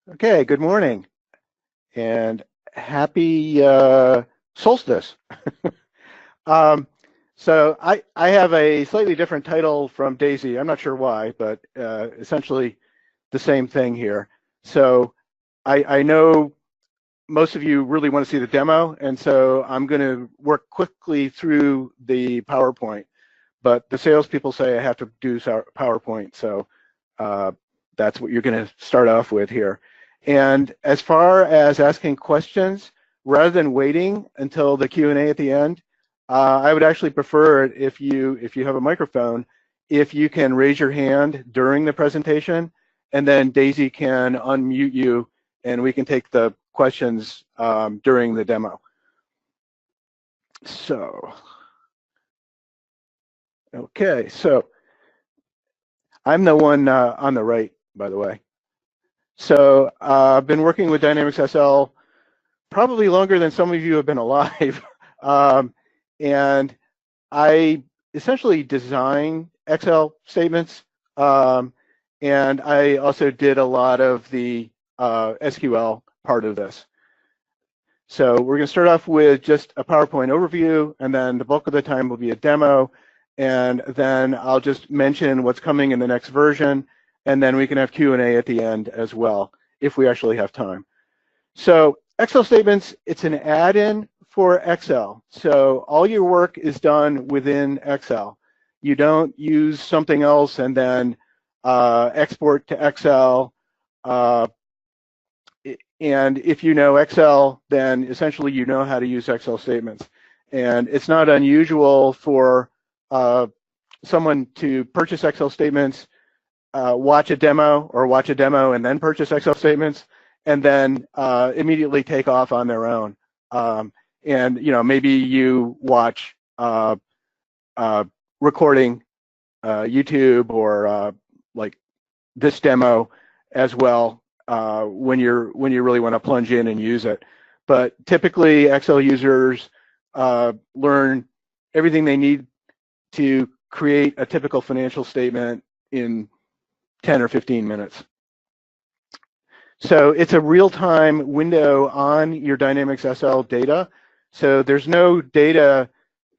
Okay, good morning and happy solstice. um, so I have a slightly different title from Daisy. I'm not sure why, but essentially the same thing here. So I know most of you really want to see the demo, and so I'm going to work quickly through the PowerPoint. But the salespeople say I have to do PowerPoint, so uh, that's what you're going to start off with here. And as far as asking questions, rather than waiting until the Q&A at the end, I would actually prefer it if you have a microphone, if you can raise your hand during the presentation, and then Daisy can unmute you, and we can take the questions during the demo. So, okay, so I'm the one on the right, by the way. So I've been working with Dynamics SL probably longer than some of you have been alive. And I essentially design Excel statements. And I also did a lot of the SQL part of this. So we're going to start off with just a PowerPoint overview, and then the bulk of the time will be a demo. And then I'll just mention what's coming in the next version, and then we can have Q&A at the end as well, if we actually have time. So Excel statements, it's an add-in for Excel. So all your work is done within Excel. You don't use something else and then export to Excel. And if you know Excel, then essentially you know how to use Excel statements. And it's not unusual for someone to purchase Excel statements, watch a demo and then purchase Excel statements, and then immediately take off on their own. And maybe you watch recording YouTube or like this demo as well when you really want to plunge in and use it. But typically Excel users learn everything they need to create a typical financial statement in 10 or 15 minutes. So it's a real-time window on your Dynamics SL data. So there's no data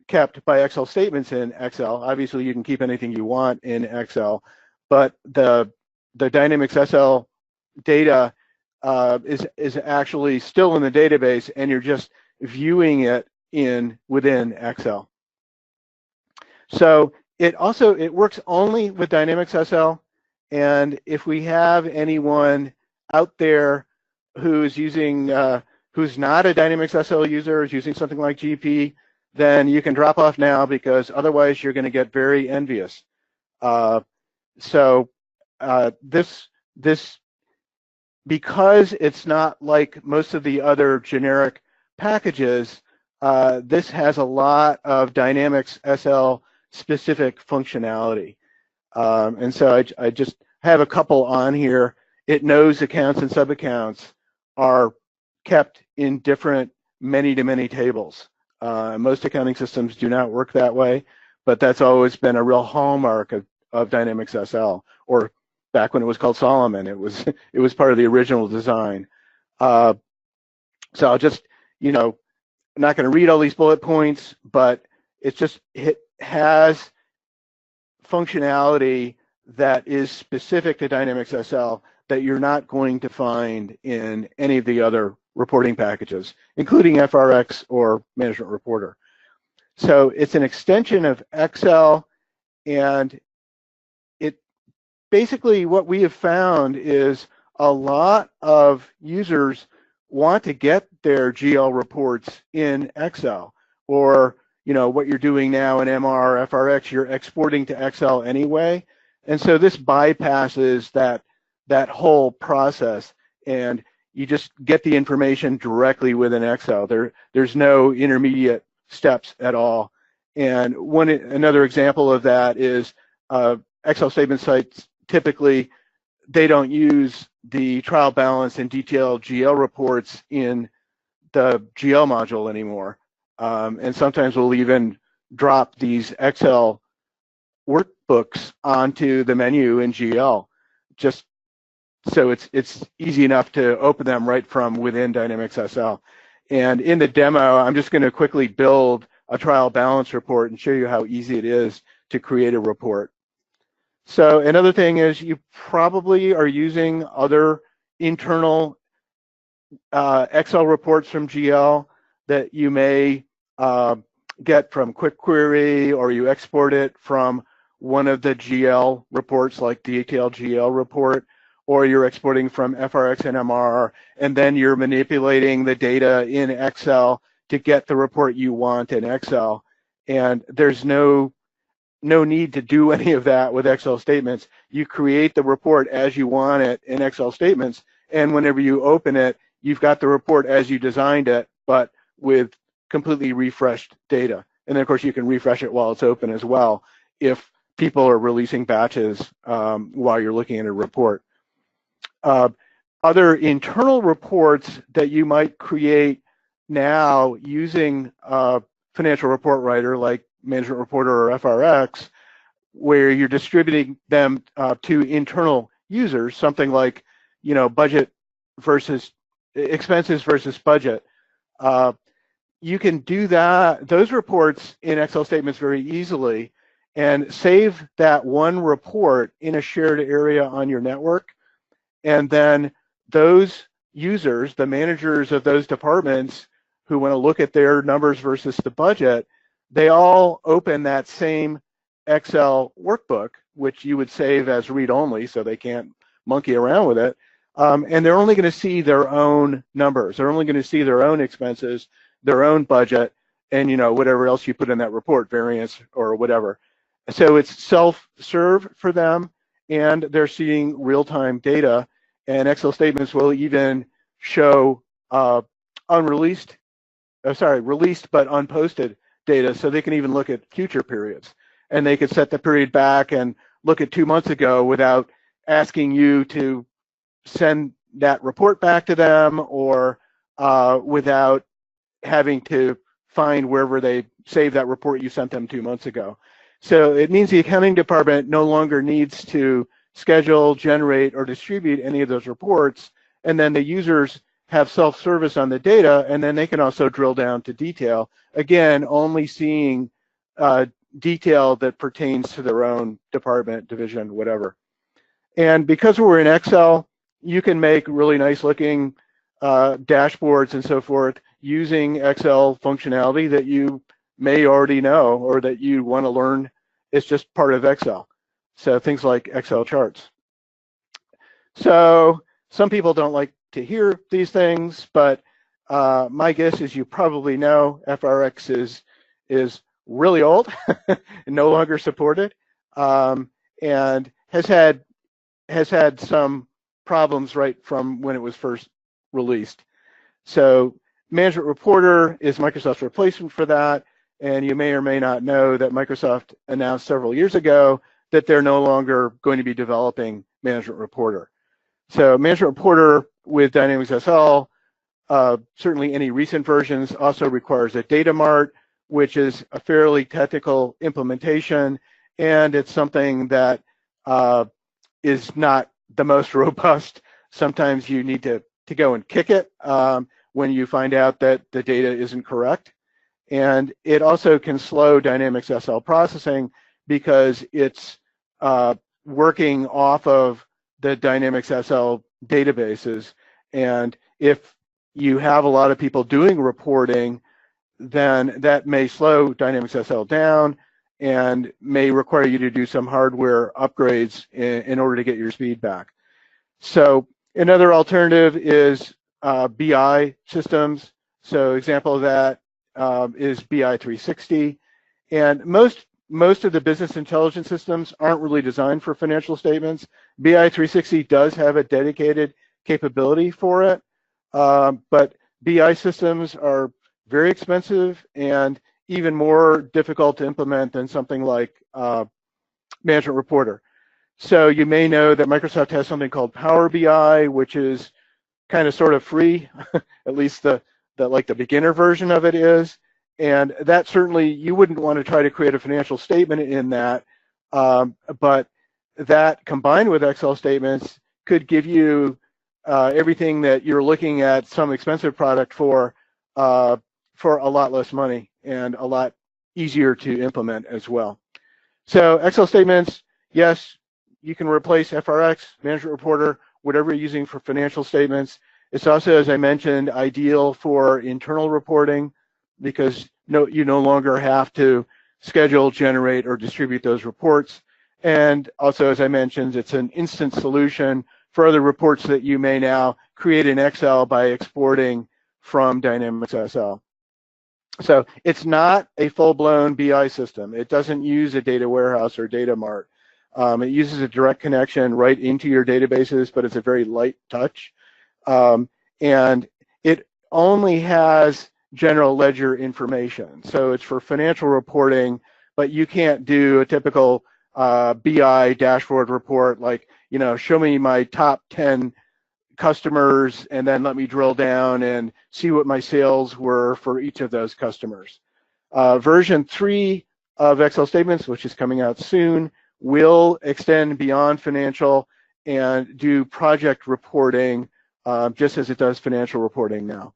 kept by Excel statements in Excel. Obviously, you can keep anything you want in Excel, but the Dynamics SL data is actually still in the database, and you're just viewing it within Excel. So it works only with Dynamics SL, and if we have anyone out there who's using who's not a Dynamics SL user, is using something like GP, then you can drop off now, because otherwise you're going to get very envious. This because it's not like most of the other generic packages, this has a lot of Dynamics SL specific functionality. And so I just have a couple on here. It knows accounts and sub-accounts are kept in different many-to-many tables. Most accounting systems do not work that way, but that's always been a real hallmark of Dynamics SL, or back when it was called Solomon, it was part of the original design. So I'll just, I'm not going to read all these bullet points, but it has functionality that is specific to Dynamics SL that you're not going to find in any of the other reporting packages, including FRX or Management Reporter. So it's an extension of Excel, and basically what we have found is a lot of users want to get their GL reports in Excel, or what you're doing now in MR, FRX, you're exporting to Excel anyway. And so this bypasses that whole process, and you just get the information directly within Excel. There's no intermediate steps at all. And another example of that is Excel statement sites, typically they don't use the trial balance and detailed GL reports in the GL module anymore. And sometimes we'll even drop these Excel workbooks onto the menu in GL, just So it's easy enough to open them right from within Dynamics SL. And in the demo, I'm just going to quickly build a trial balance report and show you how easy it is to create a report. So another thing is you probably are using other internal Excel reports from GL that you may get from QuickQuery, or you export it from one of the GL reports like the detailed GL report, or you're exporting from FRX and MR, and then you're manipulating the data in Excel to get the report you want in Excel. And there's no need to do any of that with Excel statements. You create the report as you want it in Excel statements, and whenever you open it, you've got the report as you designed it, but with completely refreshed data. And then, of course, you can refresh it while it's open as well if people are releasing batches while you're looking at a report. Other internal reports that you might create now using Financial Report Writer like Management Reporter or FRX, where you're distributing them to internal users, something like, budget versus expenses versus budget. You can do those reports in Excel statements very easily and save that one report in a shared area on your network. And then those users, the managers of those departments who want to look at their numbers versus the budget, they all open that same Excel workbook, which you would save as read-only so they can't monkey around with it. And they're only going to see their own numbers. They're only going to see their own expenses, their own budget, and whatever else you put in that report, variance or whatever. So it's self-serve for them, and they're seeing real-time data. And Excel statements will even show released but unposted data, so they can even look at future periods. And they could set the period back and look at 2 months ago without asking you to send that report back to them, or without having to find wherever they saved that report you sent them 2 months ago. So it means the accounting department no longer needs to schedule, generate, or distribute any of those reports, and then the users have self-service on the data, and then they can also drill down to detail, again, only seeing detail that pertains to their own department, division, whatever. And because we're in Excel, you can make really nice looking dashboards and so forth using Excel functionality that you may already know or that you want to learn. It's just part of Excel. So things like Excel charts. So some people don't like to hear these things, but my guess is you probably know FRX is really old and no longer supported, and has had some problems right from when it was first released. So Management Reporter is Microsoft's replacement for that, and you may or may not know that Microsoft announced several years ago that they're no longer going to be developing Management Reporter. So Management Reporter with Dynamics SL, certainly any recent versions, also requires a data mart, which is a fairly technical implementation, and it's something that is not the most robust. Sometimes you need to go and kick it when you find out that the data isn't correct. And it also can slow Dynamics SL processing because it's working off of the Dynamics SL databases. And if you have a lot of people doing reporting, then that may slow Dynamics SL down and may require you to do some hardware upgrades in order to get your speed back. So another alternative is BI systems. So example of that is BI 360. And most of the business intelligence systems aren't really designed for financial statements. BI 360 does have a dedicated capability for it, but BI systems are very expensive and even more difficult to implement than something like Management Reporter. So you may know that Microsoft has something called Power BI, which is kind of sort of free, at least the beginner version of it is. And that certainly, you wouldn't want to try to create a financial statement in that, but that combined with Excel statements could give you everything that you're looking at some expensive product for a lot less money and a lot easier to implement as well. So Excel statements, yes, you can replace FRX, Management Reporter, whatever you're using for financial statements. It's also, as I mentioned, ideal for internal reporting because you no longer have to schedule, generate, or distribute those reports. And also, as I mentioned, it's an instant solution for other reports that you may now create in Excel by exporting from Dynamics SL. So it's not a full-blown BI system. It doesn't use a data warehouse or data mart. It uses a direct connection right into your databases, but it's a very light touch. And it only has general ledger information. So it's for financial reporting, but you can't do a typical BI dashboard report like, show me my top 10 customers and then let me drill down and see what my sales were for each of those customers. Version 3 of Excel statements, which is coming out soon, will extend beyond financial and do project reporting just as it does financial reporting now.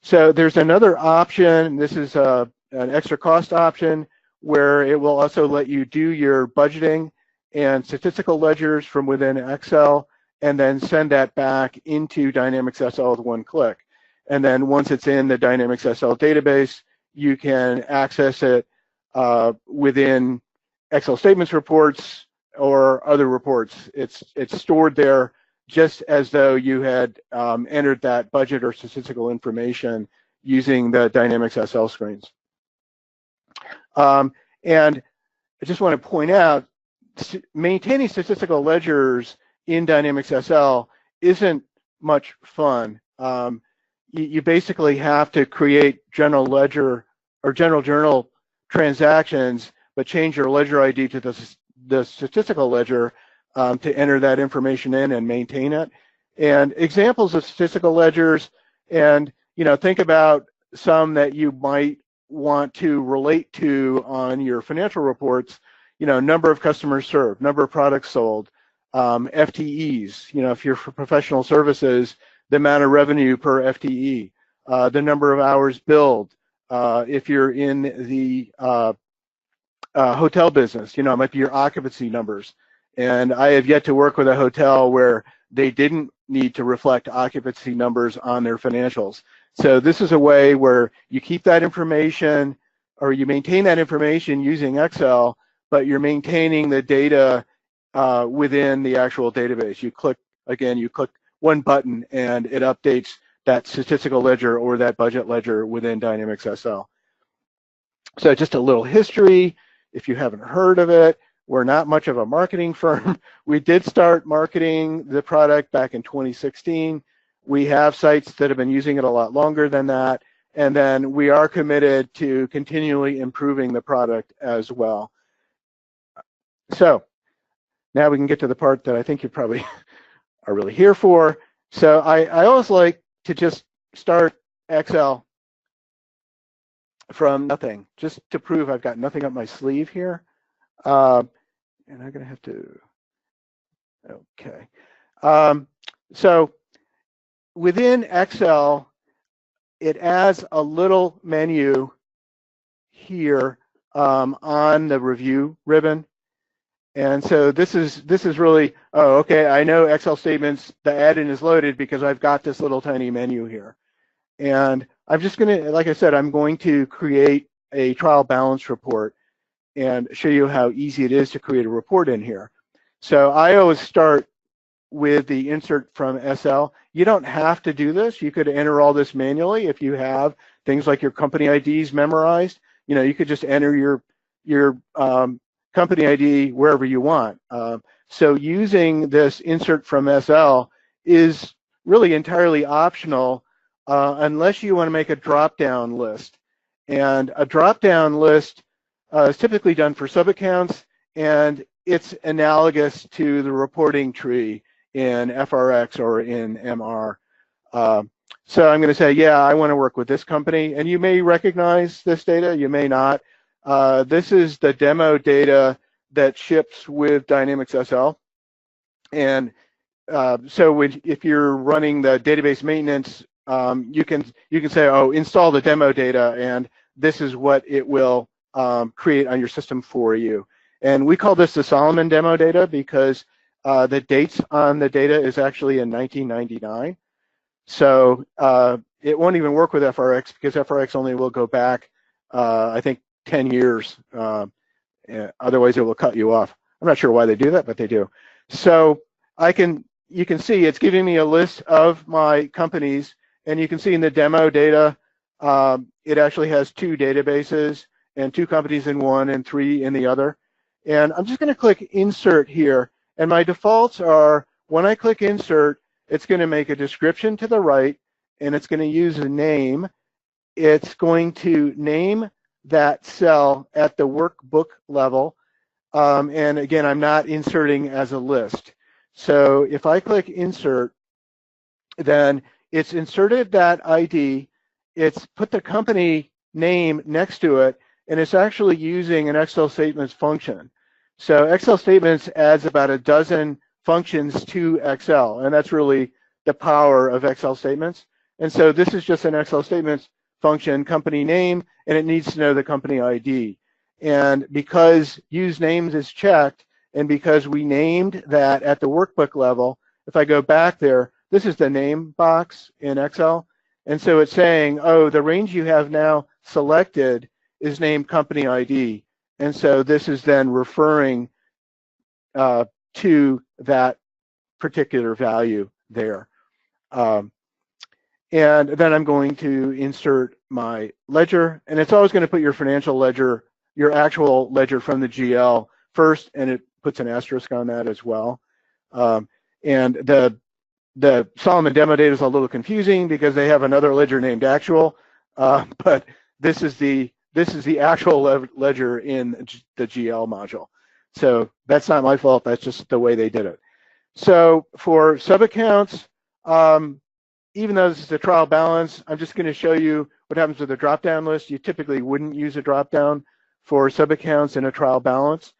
So there's another option. This is an extra cost option where it will also let you do your budgeting and statistical ledgers from within Excel and then send that back into Dynamics SL with one click. And then once it's in the Dynamics SL database, you can access it within Excel statements reports or other reports. It's stored there just as though you had entered that budget or statistical information using the Dynamics SL screens. And I just want to point out, maintaining statistical ledgers in Dynamics SL isn't much fun. You basically have to create general ledger or general journal transactions, but change your ledger ID to the statistical ledger to enter that information in and maintain it. And examples of statistical ledgers, and think about some that you might want to relate to on your financial reports. Number of customers served, number of products sold, FTEs. If you're for professional services, the amount of revenue per FTE, the number of hours billed. If you're in the hotel business, it might be your occupancy numbers. And I have yet to work with a hotel where they didn't need to reflect occupancy numbers on their financials. So this is a way where you keep that information or you maintain that information using Excel, but you're maintaining the data within the actual database. You click one button and it updates that statistical ledger or that budget ledger within Dynamics SL. So just a little history, if you haven't heard of it, we're not much of a marketing firm. We did start marketing the product back in 2016. We have sites that have been using it a lot longer than that. And then we are committed to continually improving the product as well. So now we can get to the part that I think you probably are really here for. So I always like to just start Excel from nothing, just to prove I've got nothing up my sleeve here. And I'm going to have to, okay. So within Excel, it adds a little menu here on the review ribbon. And so this is really, oh, okay, I know Excel statements, the add-in is loaded because I've got this little tiny menu here. And I'm just going to, like I said, I'm going to create a trial balance report and show you how easy it is to create a report in here. So I always start with the insert from SL. You don't have to do this. You could enter all this manually if you have things like your company IDs memorized. You could just enter your company ID wherever you want. So using this insert from SL is really entirely optional unless you want to make a drop-down list. And a drop-down list is typically done for sub-accounts, and it's analogous to the reporting tree in FRX or in MR. So I'm going to say, yeah, I want to work with this company, and you may recognize this data, you may not. This is the demo data that ships with Dynamics SL, and so if you're running the database maintenance, you can say, oh, install the demo data, and this is what it will create on your system for you. And we call this the Solomon demo data because the dates on the data is actually in 1999. So it won't even work with FRX because FRX only will go back, I think, 10 years. Otherwise, it will cut you off. I'm not sure why they do that, but they do. So you can see it's giving me a list of my companies, and you can see in the demo data, it actually has 2 databases and 2 companies in one and 3 in the other. And I'm just going to click Insert here, and my defaults are when I click Insert, it's going to make a description to the right, and it's going to use a name. It's going to name that cell at the workbook level. And again, I'm not inserting as a list. So if I click Insert, then it's inserted that ID, it's put the company name next to it, and it's actually using an XLstatements function. So XLstatements adds about a dozen functions to Excel, and that's really the power of XLstatements. And so this is just an XLstatements function, company name, and it needs to know the company ID. And because use names is checked, and because we named that at the workbook level, if I go back there, this is the name box in Excel. And so it's saying, oh, the range you have now selected is named company ID. And so this is then referring to that particular value there. And then I'm going to insert my ledger, and it's always going to put your financial ledger, your actual ledger from the GL first, and it puts an asterisk on that as well. And the Solomon demo data is a little confusing because they have another ledger named actual, but this is the actual ledger in the GL module. So that's not my fault. That's just the way they did it. So for sub-accounts, even though this is a trial balance, I'm just going to show you what happens with a drop-down list. You typically wouldn't use a drop-down for sub-accounts in a trial balance,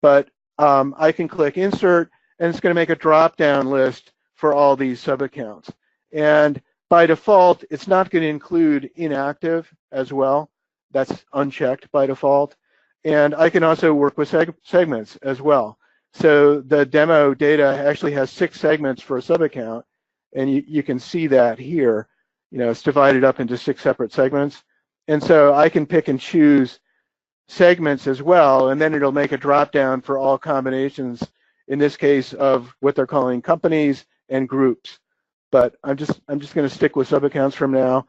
but I can click Insert, and it's going to make a drop-down list for all these sub-accounts. And by default, it's not going to include inactive as well. That's unchecked by default. And I can also work with segments as well. So the demo data actually has 6 segments for a sub-account, and you can see that here. You know, it's divided up into 6 separate segments. And so I can pick and choose segments as well, and then it'll make a drop-down for all combinations, in this case of what they're calling companies and groups. But I'm just going to stick with sub-accounts from now.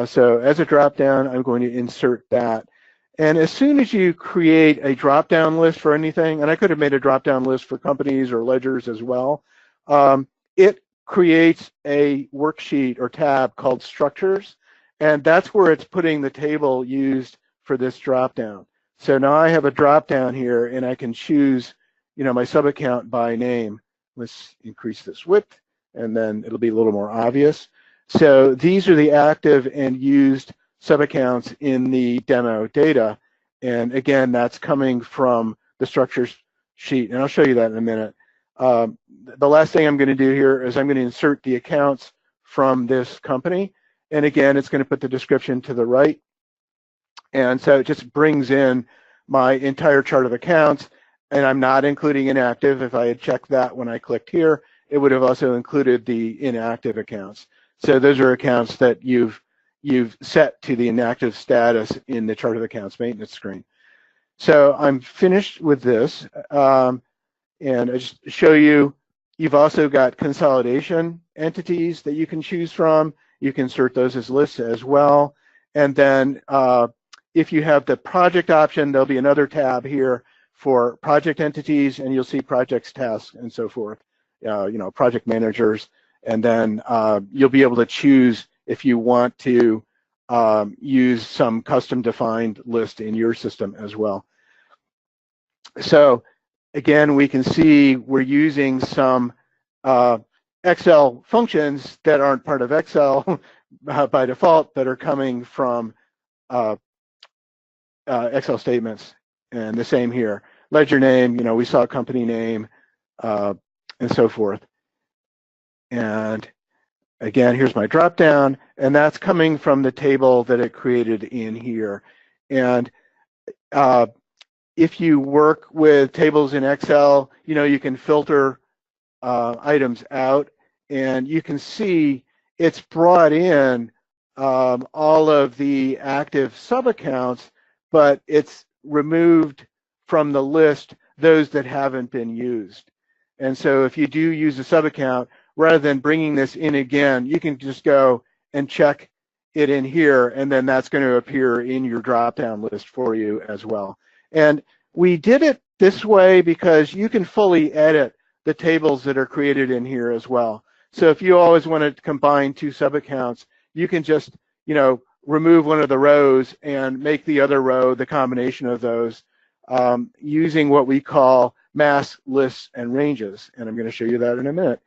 So as a drop-down, I'm going to insert that. And as soon as you create a drop-down list for anything, and I could have made a drop-down list for companies or ledgers as well, it creates a worksheet or tab called Structures, and that's where it's putting the table used for this drop-down. So now I have a drop-down here, and I can choose, you know, my sub-account by name. Let's increase this width, and then it'll be a little more obvious. So these are the active and used sub-accounts in the demo data. And again, that's coming from the structures sheet. And I'll show you that in a minute. The last thing I'm going to do here is I'm going to insert the accounts from this company. And again, it's going to put the description to the right. And so it just brings in my entire chart of accounts. And I'm not including inactive. If I had checked that when I clicked here, it would have also included the inactive accounts. So those are accounts that you've set to the inactive status in the chart of accounts maintenance screen. So I'm finished with this, and I just show you, you've also got consolidation entities that you can choose from. You can insert those as lists as well. And then if you have the project option, there'll be another tab here for project entities, and you'll see projects, tasks, and so forth, you know, project managers. And then you'll be able to choose if you want to use some custom defined list in your system as well. So again, we can see we're using some Excel functions that aren't part of Excel by default, that are coming from Excel statements. And the same here, ledger name, you know, we saw company name and so forth. And again, here's my drop down, and that's coming from the table that it created in here. And if you work with tables in Excel, you can filter items out, and you can see it's brought in all of the active sub-accounts, but it's removed from the list those that haven't been used. And so if you do use a sub-account, rather than bringing this in again, you can just go and check it in here, and then that's going to appear in your drop-down list for you as well. And we did it this way because you can fully edit the tables that are created in here as well. So if you always want to combine two sub-accounts, you can just, remove one of the rows and make the other row the combination of those using what we call mask lists and ranges. And I'm going to show you that in a minute.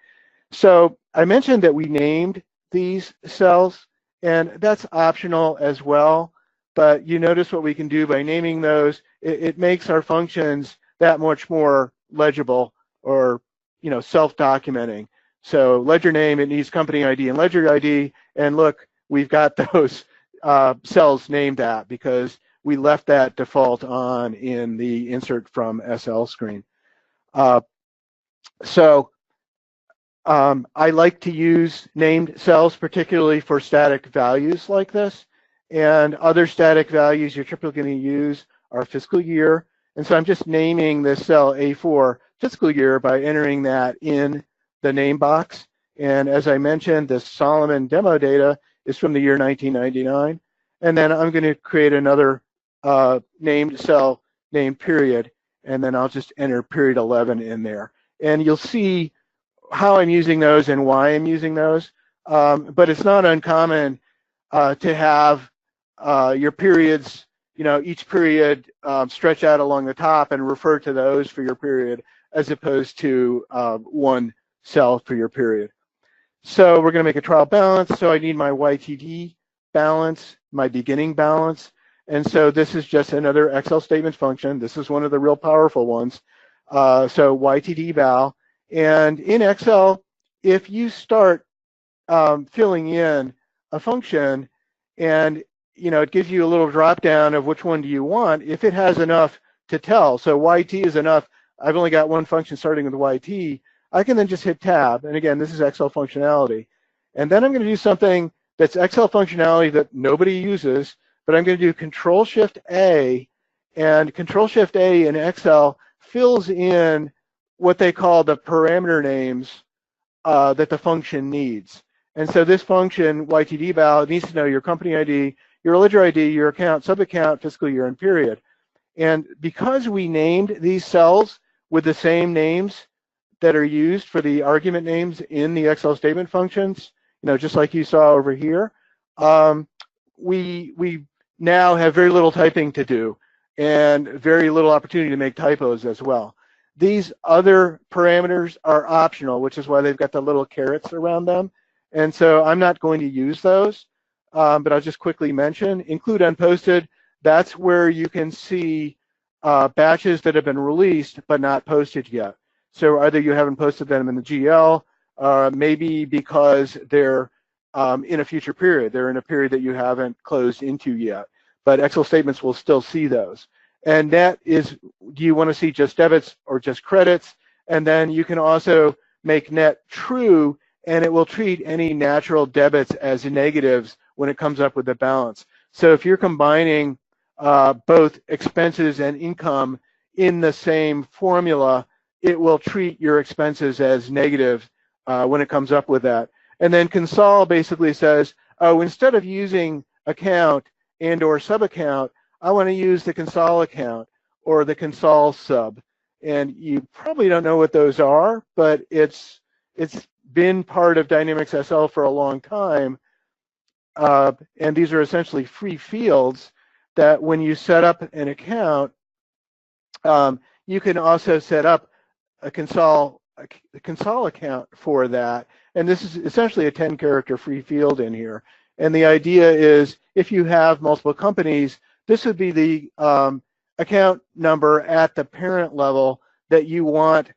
So I mentioned that we named these cells, and that's optional as well. But you notice what we can do by naming those. It makes our functions that much more legible, or self-documenting. So ledger name, it needs company ID and ledger ID, and look, we've got those cells named that because we left that default on in the insert from SL screen. So I like to use named cells, particularly for static values like this, and other static values you're typically going to use are fiscal year. And so I'm just naming this cell A4 fiscal year by entering that in the name box. And as I mentioned, this Solomon demo data is from the year 1999. And then I'm going to create another named cell named period, and then I'll just enter period 11 in there. And you'll see how I'm using those and why I'm using those. But it's not uncommon to have your periods, each period stretch out along the top and refer to those for your period as opposed to one cell for your period. So we're going to make a trial balance. So I need my YTD balance, my beginning balance. And so this is just another Excel statements function. This is one of the real powerful ones. So YTD val. And in Excel, if you start filling in a function and it gives you a little drop down of which one do you want, if it has enough to tell, so YT is enough, I've only got one function starting with YT, I can then just hit tab. And again, this is Excel functionality. And then I'm going to do something that's Excel functionality that nobody uses, but I'm going to do Control-Shift-A, and Control-Shift-A in Excel fills in what they call the parameter names that the function needs. And so this function, YTD-val, needs to know your company ID, your ledger ID, your account, sub-account, fiscal year, and period. And because we named these cells with the same names that are used for the argument names in the Excel statement functions, just like you saw over here, we now have very little typing to do and very little opportunity to make typos as well. These other parameters are optional, which is why they've got the little carrots around them. And so I'm not going to use those, but I'll just quickly mention, include unposted. That's where you can see batches that have been released but not posted yet. So either you haven't posted them in the GL, maybe because they're in a future period. They're in a period that you haven't closed into yet. But Excel statements will still see those. And net is, do you want to see just debits or just credits? And then you can also make net true, and it will treat any natural debits as negatives when it comes up with the balance. So if you're combining both expenses and income in the same formula, it will treat your expenses as negative when it comes up with that. And then consol basically says, oh, instead of using account and or sub-account, I want to use the consol account or the consol sub. And you probably don't know what those are, but it's been part of Dynamics SL for a long time. And these are essentially free fields that when you set up an account, you can also set up a consol account for that. And this is essentially a 10-character free field in here. And the idea is if you have multiple companies, this would be the account number at the parent level that you want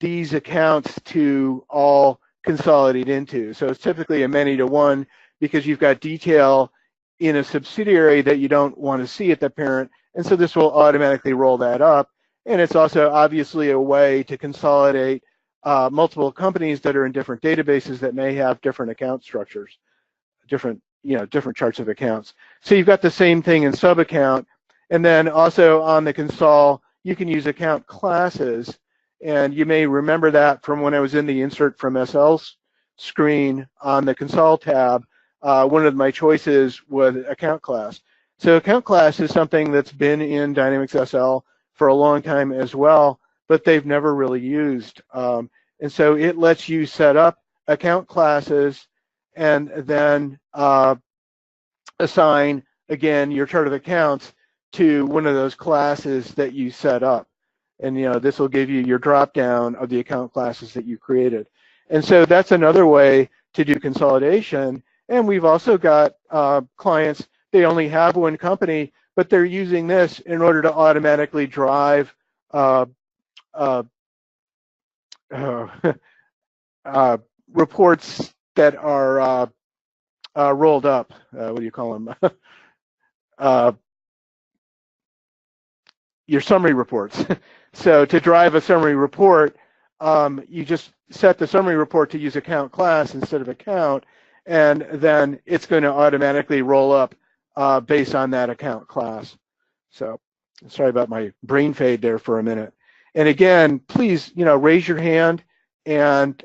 these accounts to all consolidate into. So it's typically a many to one because you've got detail in a subsidiary that you don't want to see at the parent, and so this will automatically roll that up. And it's also obviously a way to consolidate multiple companies that are in different databases that may have different account structures, different charts of accounts. So you've got the same thing in sub-account, and then also on the console, you can use account classes, and you may remember that from when I was in the Insert from SL's screen on the console tab. One of my choices was account class. So account class is something that's been in Dynamics SL for a long time as well, but they've never really used. And so it lets you set up account classes and then assign, again, your chart of accounts to one of those classes that you set up. And this will give you your drop down of the account classes that you created. And so that's another way to do consolidation. And we've also got clients, they only have one company, but they're using this in order to automatically drive reports that are rolled up. What do you call them? Your summary reports. So to drive a summary report, you just set the summary report to use account class instead of account, and then it's going to automatically roll up based on that account class. So sorry about my brain fade there for a minute. And again, please, raise your hand, and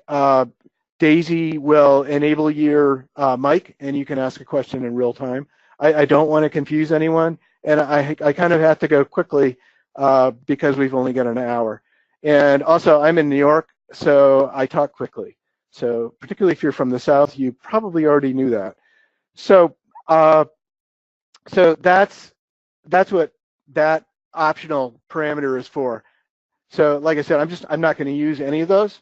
Daisy will enable your mic, and you can ask a question in real time. I don't want to confuse anyone, and I kind of have to go quickly because we've only got an hour. And also, I'm in New York, so I talk quickly. So particularly if you're from the South, you probably already knew that. So so that's what that optional parameter is for. So like I said, I'm not going to use any of those.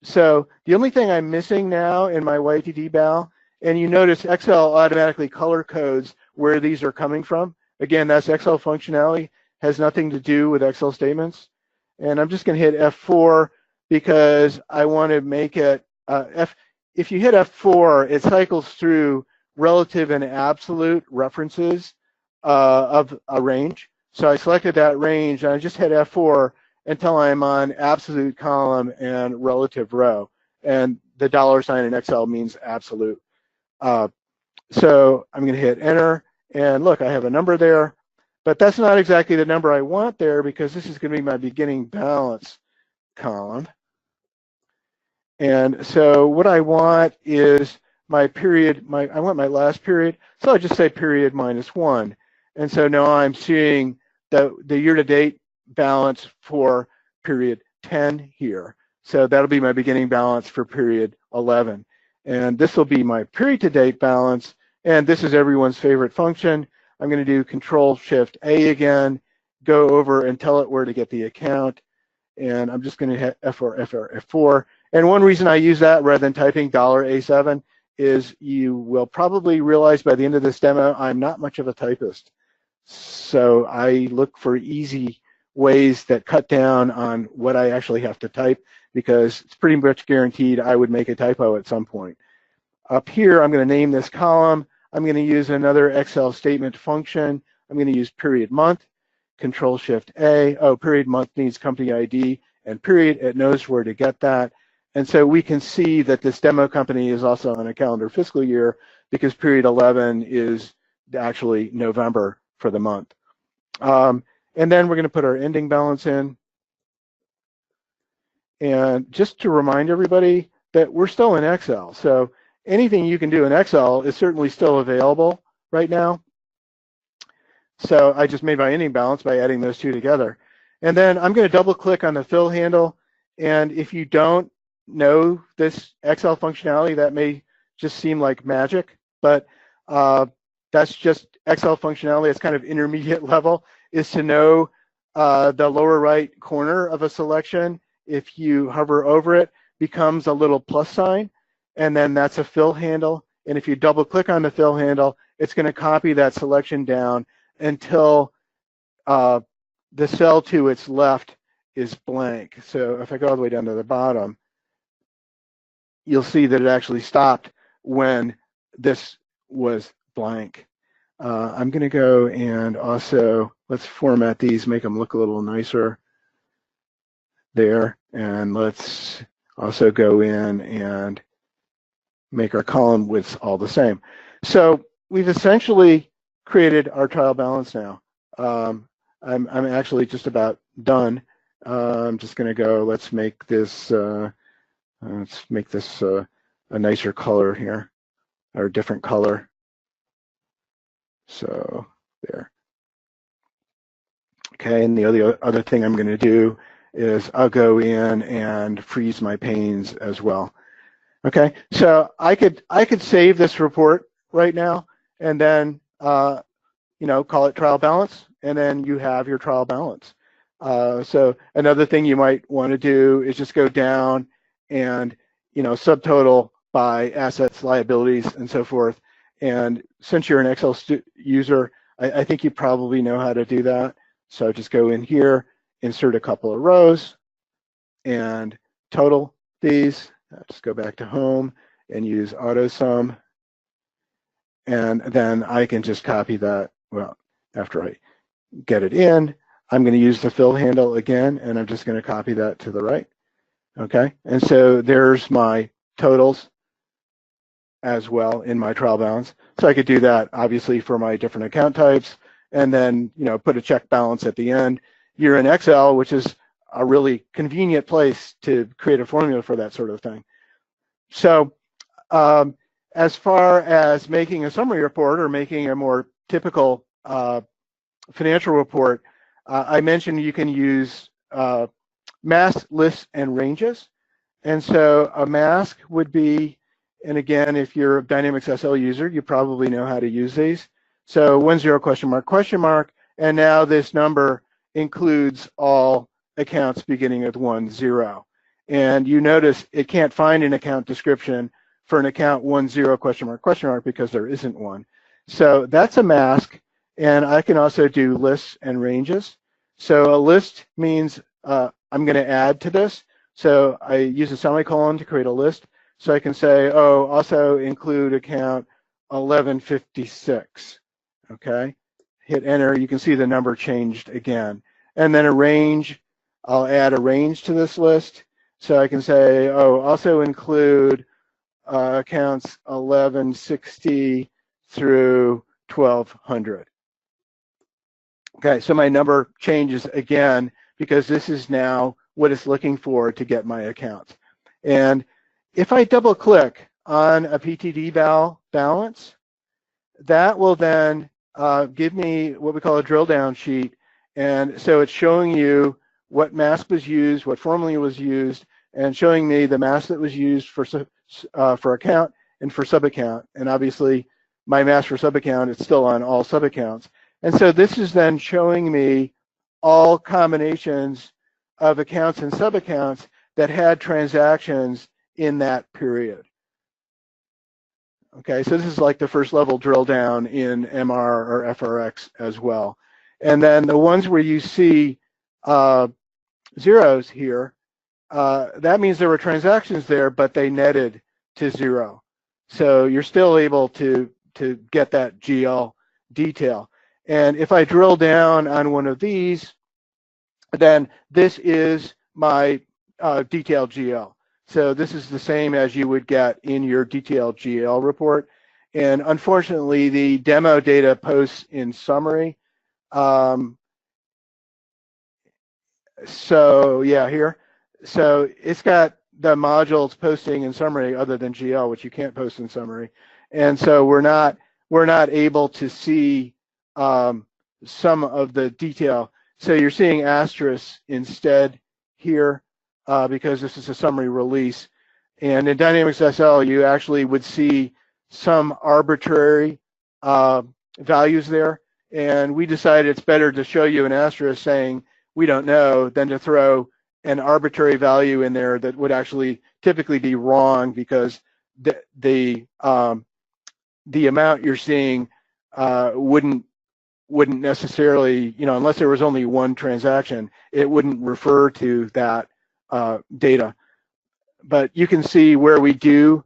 So the only thing I'm missing now in my YTD BAL, and you notice Excel automatically color codes where these are coming from. Again, that's Excel functionality, has nothing to do with Excel statements. And I'm just going to hit F4 because I want to make it, if you hit F4, it cycles through relative and absolute references of a range. So I selected that range, and I just hit F4 until I'm on absolute column and relative row. And the $ in Excel means absolute. So I'm going to hit enter, and look, I have a number there, but that's not exactly the number I want there because this is going to be my beginning balance column. And so what I want is my period, I want my last period, so I'll just say period -1. And so now I'm seeing the year-to-date balance for period 10 here. So that'll be my beginning balance for period 11. And this will be my period-to-date balance, and this is everyone's favorite function. I'm going to do Control-Shift-A again, go over and tell it where to get the account, and I'm just going to hit F4. And one reason I use that rather than typing $A7 is you will probably realize by the end of this demo, I'm not much of a typist. So I look for easy ways that cut down on what I actually have to type because it's pretty much guaranteed I would make a typo at some point. Up here, I'm going to name this column. I'm going to use another Excel statement function. I'm going to use period month, Control-Shift-A. Oh, period month needs company ID and period. It knows where to get that. And so we can see that this demo company is also on a calendar fiscal year because period 11 is actually November for the month. And then we're going to put our ending balance in. And just to remind everybody that we're still in Excel. So anything you can do in Excel is certainly still available right now. So I just made my ending balance by adding those two together. And then I'm going to double click on the fill handle. And if you don't know this Excel functionality, that may just seem like magic, but that's just Excel functionality. It's kind of intermediate level, is to know the lower right corner of a selection. If you hover over it, becomes a little plus sign, and then that's a fill handle. And if you double click on the fill handle, it's going to copy that selection down until the cell to its left is blank. So if I go all the way down to the bottom, you'll see that it actually stopped when this was blank. I'm going to go and also, let's format these, make them look a little nicer there. And let's also go in and make our column widths all the same. So we've essentially created our trial balance now. I'm actually just about done. I'm just going to go, let's make this a nicer color here, or a different color. So there. Okay, and the other thing I'm going to do is I'll go in and freeze my panes as well. Okay, so I could save this report right now and then call it trial balance, and then you have your trial balance. So another thing you might want to do is just go down and subtotal by assets, liabilities, and so forth. And since you're an Excel user, I think you probably know how to do that. So just go in here, insert a couple of rows, and total these. Just go back to home and use auto sum. And then I can just copy that. Well, after I get it in, I'm going to use the fill handle again, and I'm just going to copy that to the right. Okay, and so there's my totals as well in my trial balance. So I could do that obviously for my different account types, and then put a check balance at the end. You're in Excel, which is a really convenient place to create a formula for that sort of thing. So as far as making a summary report or making a more typical financial report, I mentioned you can use mask, lists, and ranges. And so a mask would be, and again, if you're a Dynamics SL user, you probably know how to use these. So 10 question mark, and now this number includes all accounts beginning with 10. And you notice it can't find an account description for an account 10 question mark because there isn't one. So that's a mask, and I can also do lists and ranges. So a list means I'm going to add to this. So I use a semicolon to create a list. So I can say, oh, also include account 1156. Okay, hit enter. You can see the number changed again. And then a range, I'll add a range to this list. So I can say, oh, also include accounts 1160 through 1200. Okay, so my number changes again because this is now what it's looking for to get my accounts. And if I double click on a PTD balance, that will then give me what we call a drill down sheet. And so it's showing you what mask was used, what formula was used, and showing me the mask that was used for account and for sub-account. And obviously, my mask for sub-account is still on all sub-accounts. And so this is then showing me all combinations of accounts and sub-accounts that had transactions in that period. Okay, so this is like the first level drill down in MR or FRX as well. And then the ones where you see zeros here, that means there were transactions there, but they netted to 0. So you're still able to get that GL detail. And if I drill down on one of these, then this is my detailed GL. So this is the same as you would get in your detailed GL report. And unfortunately, the demo data posts in summary. So yeah, here. So it's got the modules posting in summary other than GL, which you can't post in summary. And so we're not able to see some of the detail. So you're seeing asterisks instead here because this is a summary release. And in Dynamics SL, you actually would see some arbitrary values there. And we decided it's better to show you an asterisk saying we don't know than to throw an arbitrary value in there that would actually typically be wrong because the amount you're seeing wouldn't necessarily, unless there was only one transaction, it wouldn't refer to that data. but you can see where we do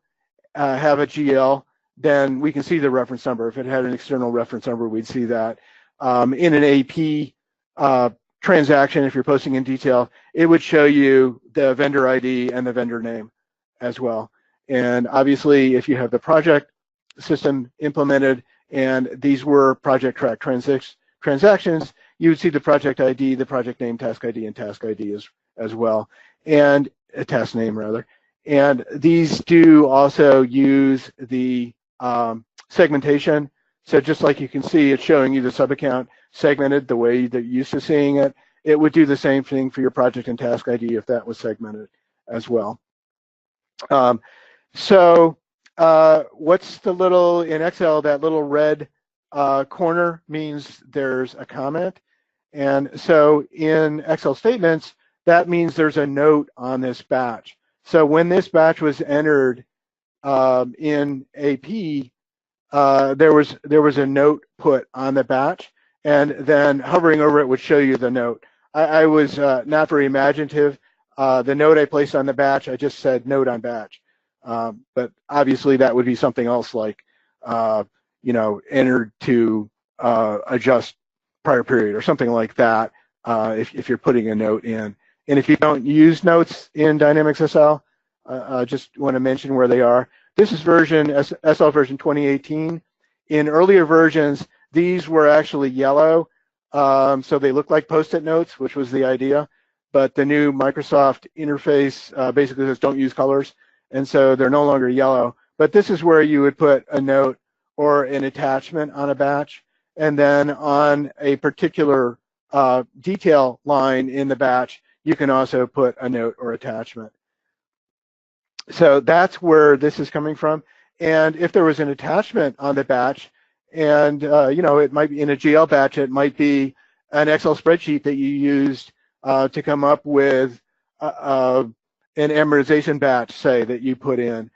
have a GL, then we can see the reference number. If it had an external reference number, we'd see that. In an AP transaction, if you're posting in detail, it would show you the vendor ID and the vendor name as well. And obviously, if you have the project system implemented and these were project track transactions, you would see the project ID, the project name, task ID, and task ID as well, and a task name rather. And these do also use the segmentation. So just like you can see, it's showing you the sub-account segmented the way that you're used to seeing it. It would do the same thing for your project and task ID if that was segmented as well. What's the little, in Excel, that little red corner means there's a comment. And so in Excel statements, that means there's a note on this batch. So when this batch was entered in AP, there was a note put on the batch, and then hovering over it would show you the note. I was not very imaginative. The note I placed on the batch, I just said note on batch. But obviously that would be something else like, entered to adjust prior period or something like that if you're putting a note in. And if you don't use notes in Dynamics SL, I just want to mention where they are. This is SL version 2018. In earlier versions, these were actually yellow, so they look like Post-it notes, which was the idea. But the new Microsoft interface basically says don't use colors, and so they're no longer yellow. But this is where you would put a note or an attachment on a batch, and then on a particular detail line in the batch, you can also put a note or attachment. So that's where this is coming from. And if there was an attachment on the batch, and it might be in a GL batch, it might be an Excel spreadsheet that you used to come up with an amortization batch, say, that you put in.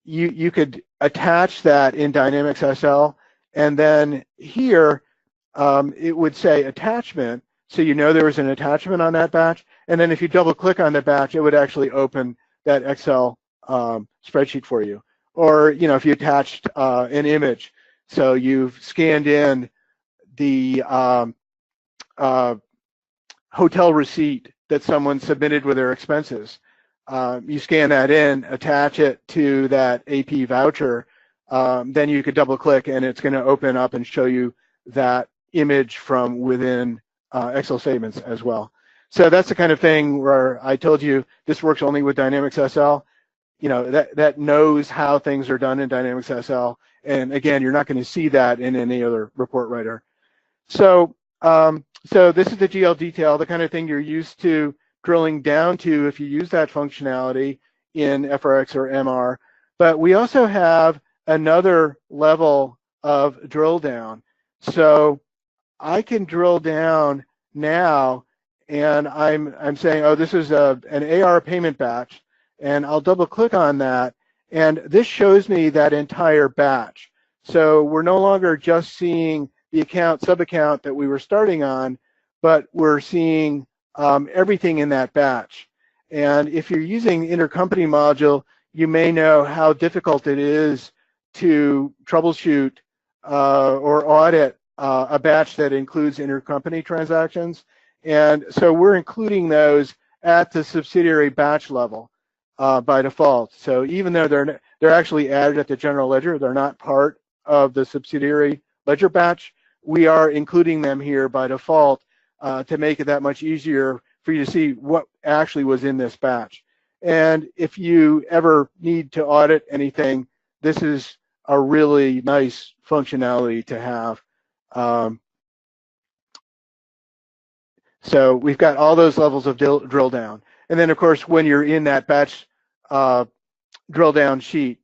You could attach that in Dynamics SL, and then here it would say attachment, so you know there was an attachment on that batch. And then if you double click on the batch, it would actually open that Excel spreadsheet for you. Or if you attached an image, so you've scanned in the hotel receipt that someone submitted with their expenses. You scan that in, attach it to that AP voucher, then you could double click and it's going to open up and show you that image from within Excel statements as well. So that's the kind of thing where I told you this works only with Dynamics SL. That knows how things are done in Dynamics SL. And again, you're not going to see that in any other report writer. So this is the GL detail, the kind of thing you're used to drilling down to if you use that functionality in FRX or MR. But we also have another level of drill down. So I can drill down now, and I'm saying, oh, this is an AR payment batch, and I'll double click on that, and this shows me that entire batch. So we're no longer just seeing the account, sub-account that we were starting on, but we're seeing everything in that batch. And if you're using the intercompany module, you may know how difficult it is to troubleshoot or audit a batch that includes intercompany transactions. And so we're including those at the subsidiary batch level by default. So even though they're actually added at the general ledger, they're not part of the subsidiary ledger batch, we are including them here by default to make it that much easier for you to see what actually was in this batch. And if you ever need to audit anything, this is a really nice functionality to have. So we've got all those levels of drill down. And then, of course, when you're in that batch drill down sheet,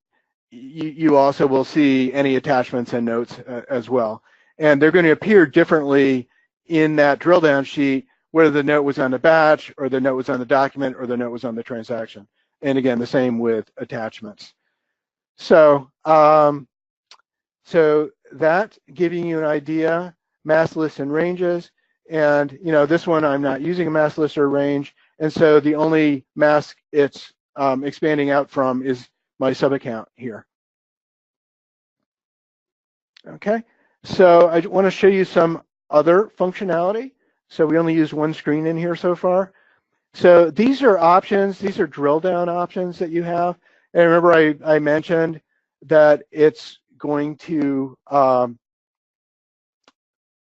you also will see any attachments and notes as well. And they're going to appear differently in that drill down sheet, whether the note was on the batch or the note was on the document or the note was on the transaction. And again, the same with attachments. So, so that giving you an idea, mass lists and ranges. And this one, I'm not using a mass list or range. And so the only mask it's expanding out from is my sub-account here. Okay, so I want to show you some other functionality. So we only use one screen in here so far. So these are options, these are drill down options that you have. And remember I mentioned that it's going to,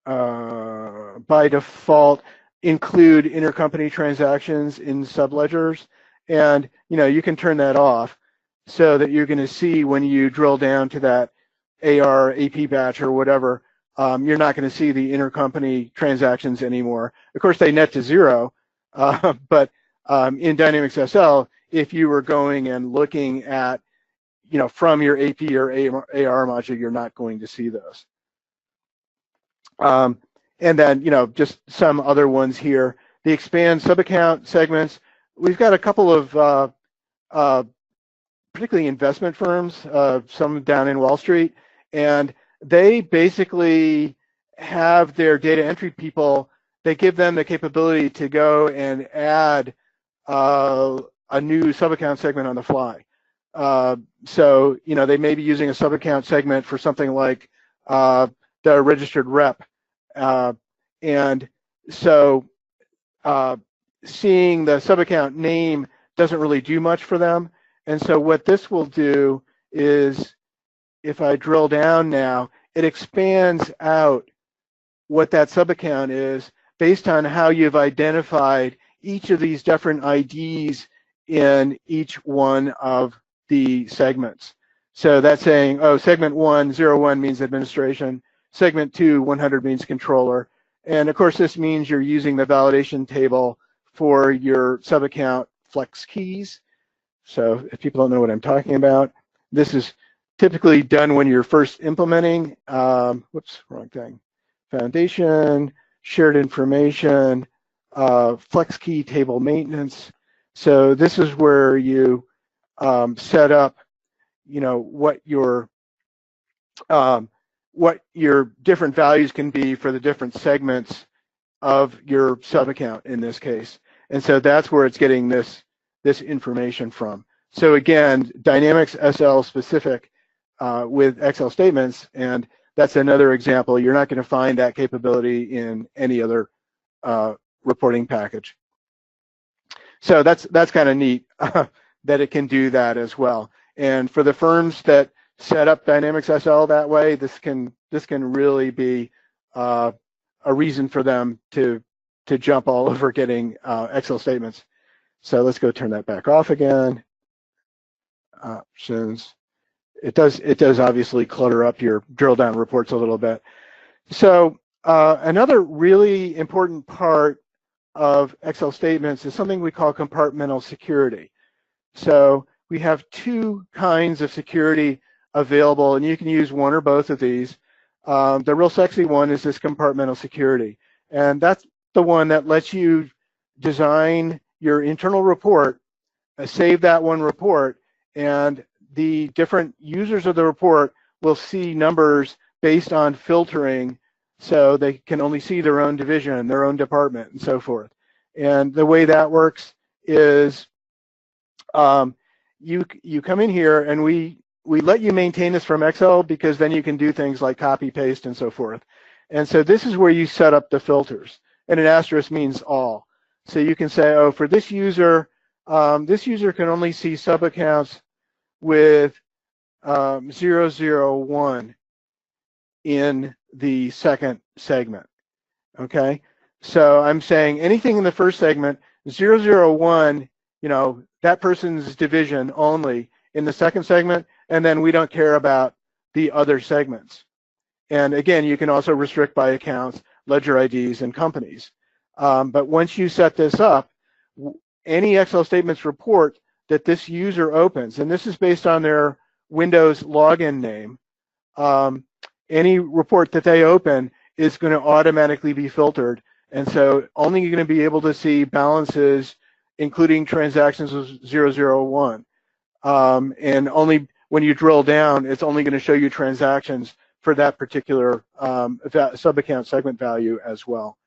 by default, include intercompany transactions in subledgers. And you can turn that off so that you're going to see when you drill down to that AR, AP batch or whatever, you're not going to see the intercompany transactions anymore. Of course, they net to zero, but in Dynamics SL, if you were going and looking at, from your AP or AR module, you're not going to see those. And then, just some other ones here. The expand sub-account segments. We've got a couple of particularly investment firms, some down in Wall Street, and they basically have their data entry people, they give them the capability to go and add a new sub-account segment on the fly. So, they may be using a sub-account segment for something like the registered rep. And so seeing the sub-account name doesn't really do much for them. And so what this will do is, if I drill down now, it expands out what that sub-account is based on how you've identified each of these different IDs in each one of the segments. So that's saying, oh, segment 1, 01 means administration, segment 2, 100 means controller. And of course, this means you're using the validation table for your sub-account flex keys. So if people don't know what I'm talking about, this is typically done when you're first implementing, whoops, wrong thing. Foundation, shared information, flex key table maintenance. So this is where you set up, what your different values can be for the different segments of your sub-account in this case. And so that's where it's getting this information from. So again, Dynamics SL specific with Excel statements, and that's another example. You're not going to find that capability in any other reporting package. So that's kind of neat that it can do that as well. And for the firms that set up Dynamics SL that way, this can really be a reason for them to jump all over getting Excel statements. So let's go turn that back off again. Options. It does obviously clutter up your drill down reports a little bit. So another really important part of Excel statements is something we call compartmental security. So we have two kinds of security available, and you can use one or both of these. The real sexy one is this compartmental security, and that's the one that lets you design your internal report, save that one report, and the different users of the report will see numbers based on filtering, so they can only see their own division, their own department, and so forth. And the way that works is you come in here, and we let you maintain this from Excel, because then you can do things like copy, paste, and so forth. And so this is where you set up the filters. And an asterisk means all. So you can say, oh, for this user can only see sub-accounts with 001 in the second segment, okay? So I'm saying anything in the first segment, 001, that person's division only in the second segment, and then we don't care about the other segments. And again, you can also restrict by accounts, ledger IDs, and companies. But once you set this up, any Excel statements report that this user opens, and this is based on their Windows login name, any report that they open is going to automatically be filtered. And so only you're going to be able to see balances, including transactions with 001. And only when you drill down, it's only going to show you transactions for that particular sub-account segment value as well.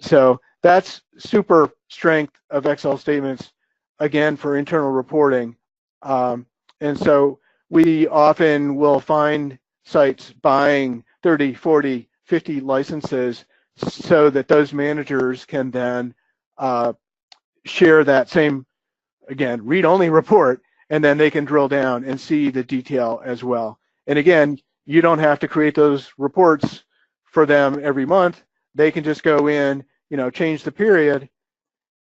So that's super strength of Excel statements, again, for internal reporting. And so we often will find sites buying 30, 40, 50 licenses so that those managers can then share that same, again, read-only report, and then they can drill down and see the detail as well. And again, you don't have to create those reports for them every month. They can just go in, change the period,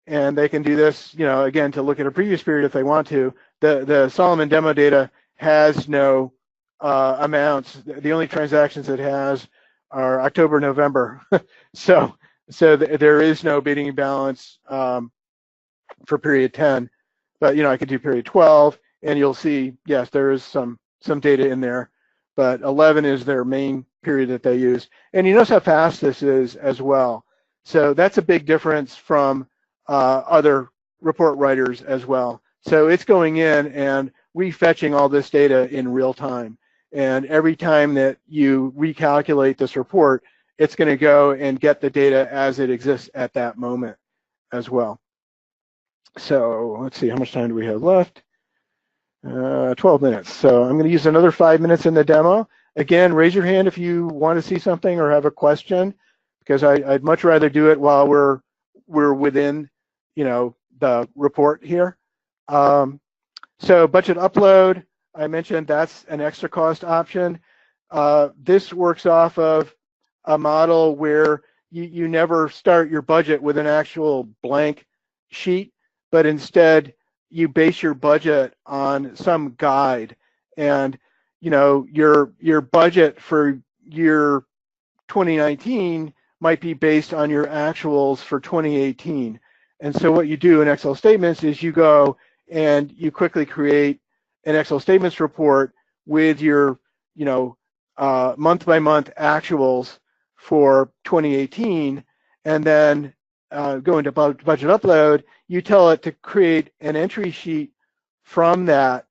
and they can do this, again, to look at a previous period if they want to. The Solomon demo data has no amounts. The only transactions it has are October, November. so there is no beginning balance for period 10. But I could do period 12, and you'll see, yes, there is some data in there. But 11 is their main period that they use. And you notice how fast this is as well. So that's a big difference from other report writers as well. So it's going in and refetching all this data in real time. And every time that you recalculate this report, it's going to go and get the data as it exists at that moment as well. So let's see, how much time do we have left? 12 minutes. So I'm going to use another 5 minutes in the demo. Again, raise your hand if you want to see something or have a question, because I'd much rather do it while we're within, the report here. So budget upload, I mentioned that's an extra cost option. This works off of a model where you never start your budget with an actual blank sheet, but instead you base your budget on some guide. And your budget for year 2019 might be based on your actuals for 2018. And so what you do in Excel statements is you go and you quickly create an Excel statements report with your month by month actuals for 2018, and then go into budget upload. You tell it to create an entry sheet from that,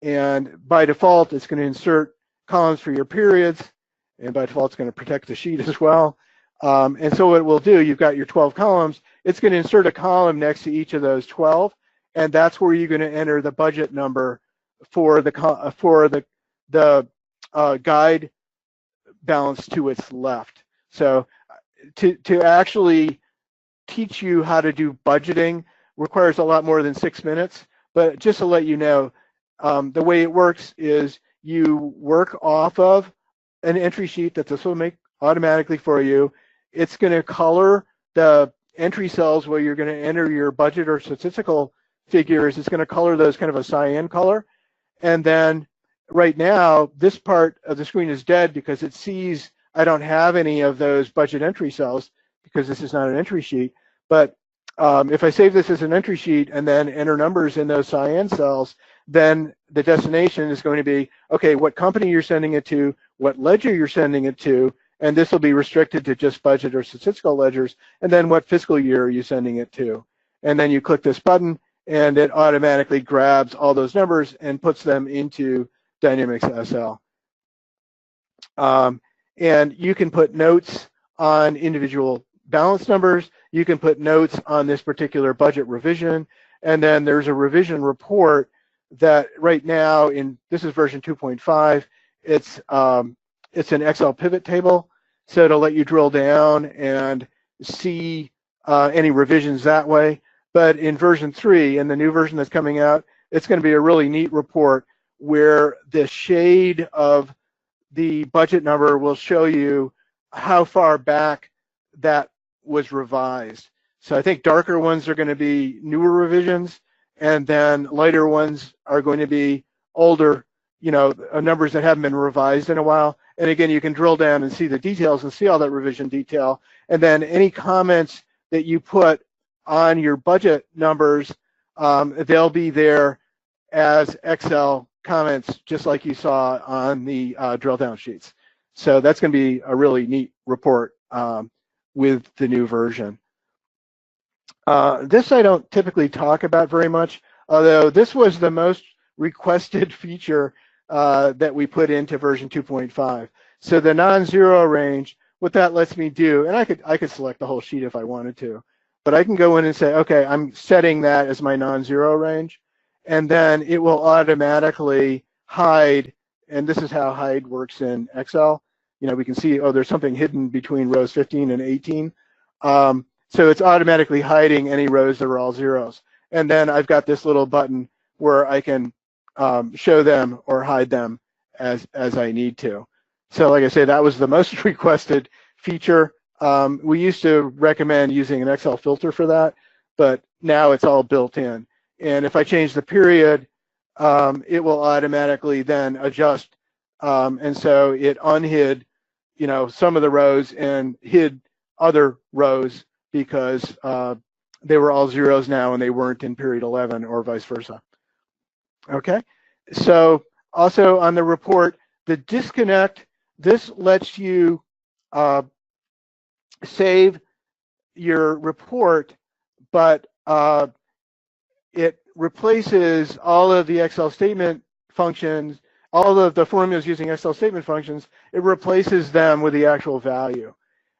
and by default it's going to insert columns for your periods, and by default it's going to protect the sheet as well. And so what it will do, you've got your 12 columns, it's going to insert a column next to each of those 12, and that's where you're going to enter the budget number for the guide balance to its left. So to actually teach you how to do budgeting requires a lot more than 6 minutes, but just to let you know, the way it works is you work off of an entry sheet that this will make automatically for you. It's going to color the entry cells where you're going to enter your budget or statistical figures. It's going to color those kind of a cyan color. And then right now, this part of the screen is dead because it sees I don't have any of those budget entry cells because this is not an entry sheet. But if I save this as an entry sheet and then enter numbers in those cyan cells, then the destination is going to be, okay, what company you're sending it to, what ledger you're sending it to, and this will be restricted to just budget or statistical ledgers, and then what fiscal year are you sending it to. And then you click this button, and it automatically grabs all those numbers and puts them into Dynamics SL. And you can put notes on individual balance numbers. You can put notes on this particular budget revision. And then there's a revision report that right now this is version 2.5. It's an Excel pivot table. So it'll let you drill down and see any revisions that way. But in version 3, in the new version that's coming out, it's going to be a really neat report where the shade of the budget number will show you how far back that was revised. So I think darker ones are going to be newer revisions, and then lighter ones are going to be older, numbers that haven't been revised in a while. And again, you can drill down and see the details and see all that revision detail. And then any comments that you put on your budget numbers, they'll be there as Excel comments, just like you saw on the drill down sheets. So that's going to be a really neat report with the new version. This I don't typically talk about very much, although this was the most requested feature that we put into version 2.5. So the non-zero range, what that lets me do, and I could select the whole sheet if I wanted to, but I can go in and say, okay, I'm setting that as my non-zero range, and then it will automatically hide, and this is how hide works in Excel. You know, we can see, oh, there's something hidden between rows 15 and 18. So it's automatically hiding any rows that are all zeros. And then I've got this little button where I can show them or hide them as I need to. So like I say, that was the most requested feature. We used to recommend using an Excel filter for that, but now it's all built in. And if I change the period, it will automatically then adjust. And so it unhid, you know, some of the rows and hid other rows because they were all zeros now and they weren't in period 11 or vice versa. Okay, so also on the report, the disconnect, this lets you save your report, but it replaces all of the Excel statement functions, all of the formulas using Excel statement functions, it replaces them with the actual value.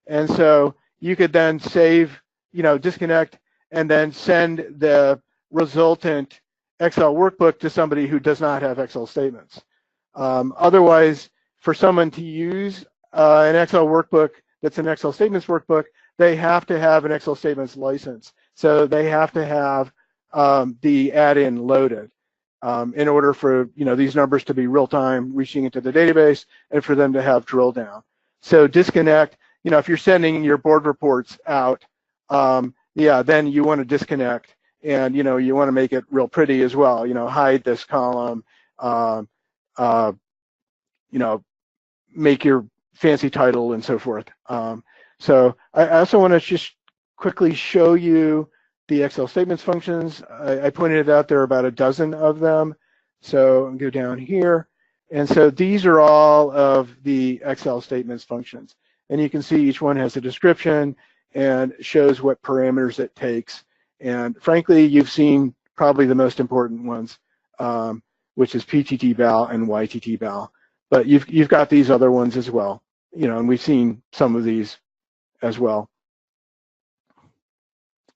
And so you could then save, you know, disconnect, and then send the resultant Excel workbook to somebody who does not have Excel statements. Otherwise, for someone to use an Excel workbook that's an Excel statements workbook, they have to have an Excel statements license. So they have to have the add-in loaded in order for, you know, these numbers to be real-time reaching into the database and for them to have drill down. So disconnect, you know, if you're sending your board reports out, yeah, then you want to disconnect, and, you know, you want to make it real pretty as well. You know, hide this column, you know, make your fancy title and so forth. So I also want to just quickly show you the Excel statements functions. I pointed out there are about a dozen of them. So I'll go down here. And so these are all of the Excel statements functions. And you can see each one has a description and shows what parameters it takes. And frankly, you've seen probably the most important ones, which is PTT-BAL and YTT-BAL. But you've got these other ones as well, you know, and we've seen some of these as well.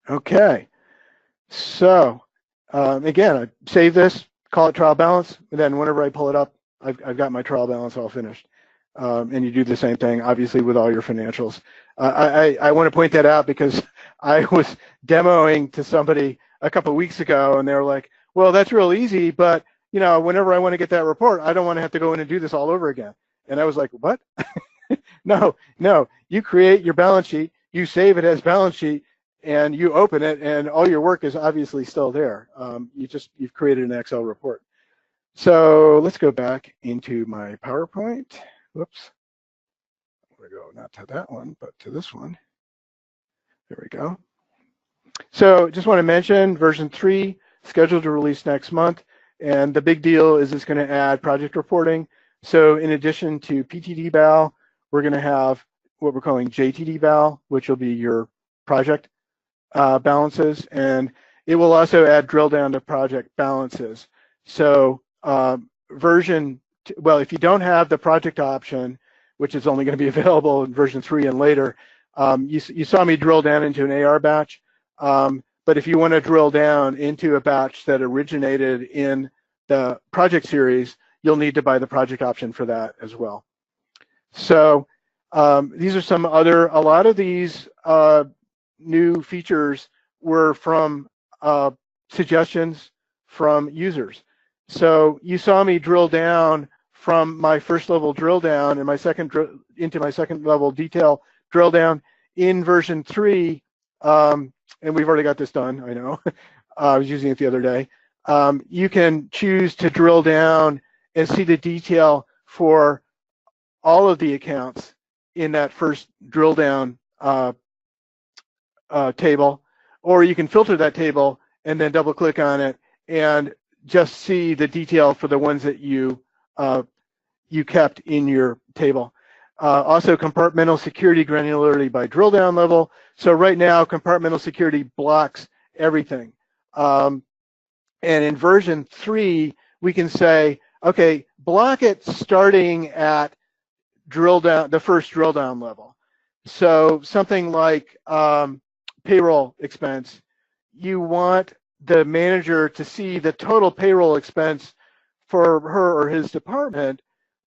Okay, so again, I save this, call it trial balance, and then whenever I pull it up, I've got my trial balance all finished. And you do the same thing, obviously, with all your financials. I want to point that out because I was demoing to somebody a couple of weeks ago, and they were like, well, that's real easy, but, you know, whenever I want to get that report, I don't want to have to go in and do this all over again. And I was like, what? No, you create your balance sheet, you save it as balance sheet, and you open it, and all your work is obviously still there. You've created an Excel report. So let's go back into my PowerPoint. Whoops. I'm going to go not to that one, but to this one. There we go. So just want to mention version 3, scheduled to release next month. And the big deal is it's going to add project reporting. So in addition to PTT-BAL, we're going to have what we're calling JTT-BAL, which will be your project balances. And it will also add drill down to project balances. So well, if you don't have the project option, which is only going to be available in version 3 and later, you saw me drill down into an AR batch. But if you want to drill down into a batch that originated in the project series, you'll need to buy the project option for that as well. So these are some other, a lot of these new features were from suggestions from users. So you saw me drill down from my first level drill down and my second into my second level detail drill down in version 3. And we've already got this done, I know. I was using it the other day. You can choose to drill down and see the detail for all of the accounts in that first drill down table, or you can filter that table and then double click on it and just see the detail for the ones that you kept in your table. Also, compartmental security granularity by drill down level. So right now, compartmental security blocks everything. And in version 3, we can say, okay, block it starting at drill down, the first drill down level. So something like payroll expense, you want the manager to see the total payroll expense for her or his department,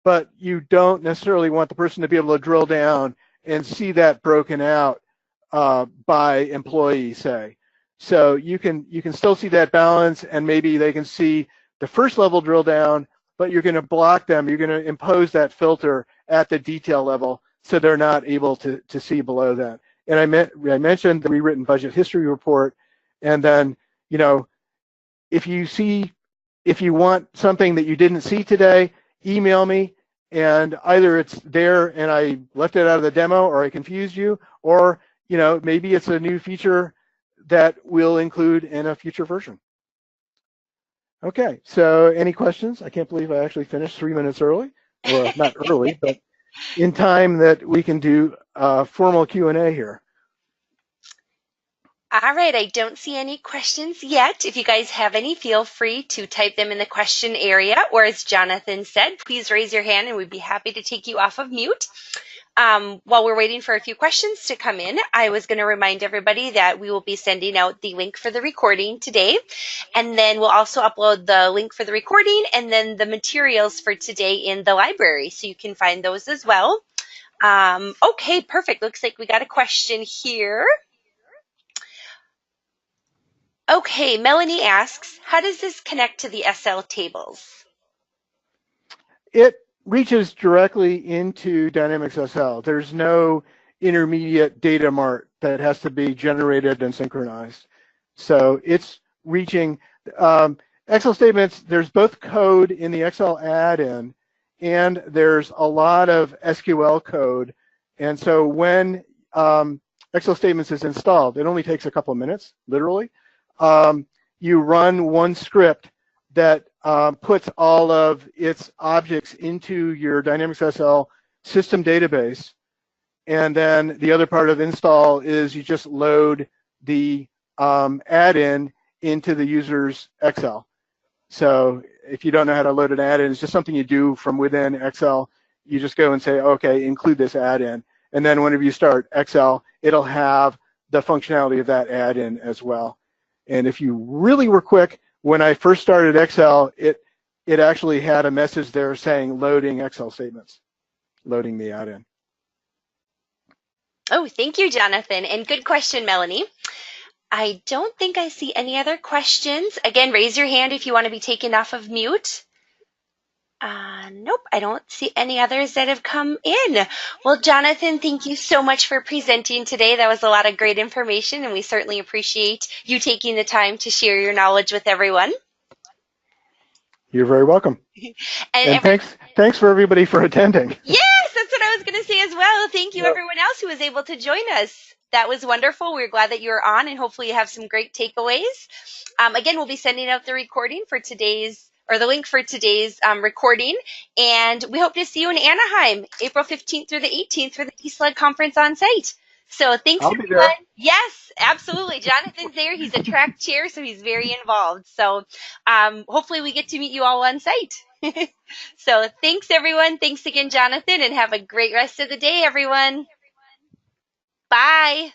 but you don't necessarily want the person to be able to drill down and see that broken out by employee, say. So you can still see that balance, and maybe they can see the first level drill down, but you're going to block them. You're going to impose that filter at the detail level so they're not able to see below that. And I mentioned the rewritten budget history report, and then, you know, if you want something that you didn't see today, email me, and either it's there and I left it out of the demo, or I confused you, or, you know, maybe it's a new feature that we'll include in a future version. Okay, so any questions? I can't believe I actually finished 3 minutes early. Well, not early, but in time that we can do formal Q&A here. All right, I don't see any questions yet. If you guys have any, feel free to type them in the question area, or as Jonathan said, please raise your hand and we'd be happy to take you off of mute. While we're waiting for a few questions to come in, I was going to remind everybody that we will be sending out the link for the recording today. And then we'll also upload the link for the recording and then the materials for today in the library. So you can find those as well. Okay, perfect. Looks like we got a question here. Okay, Melanie asks, how does this connect to the SL tables? It reaches directly into Dynamics SL. There's no intermediate data mart that has to be generated and synchronized. So it's reaching Excel statements. There's both code in the Excel add-in, and there's a lot of SQL code. And so when Excel statements is installed, it only takes a couple of minutes, literally. You run one script that puts all of its objects into your Dynamics SL system database. And then the other part of install is you just load the add-in into the user's Excel. So if you don't know how to load an add-in, it's just something you do from within Excel. You just go and say, okay, include this add-in. And then whenever you start Excel, it'll have the functionality of that add-in as well. And if you really were quick, when I first started Excel, it actually had a message there saying loading Excel statements, loading the add-in. Oh, thank you, Jonathan. And good question, Melanie. I don't think I see any other questions. Again, raise your hand if you want to be taken off of mute. Nope, I don't see any others that have come in. Well, Jonathan, thank you so much for presenting today. That was a lot of great information, and we certainly appreciate you taking the time to share your knowledge with everyone. You're very welcome. and thanks for everybody for attending. Yes, that's what I was going to say as well. Thank you, everyone else who was able to join us. That was wonderful. We're glad that you were on, and hopefully you have some great takeaways. Again, we'll be sending out the recording for today's, or the link for today's recording. And we hope to see you in Anaheim, April 15th through the 18th for the eSlug conference on site. So thanks, I'll everyone. be there. Yes, absolutely. Jonathan's there. He's a track chair, so he's very involved. So hopefully we get to meet you all on site. So thanks, everyone. Thanks again, Jonathan, and have a great rest of the day, everyone. Bye.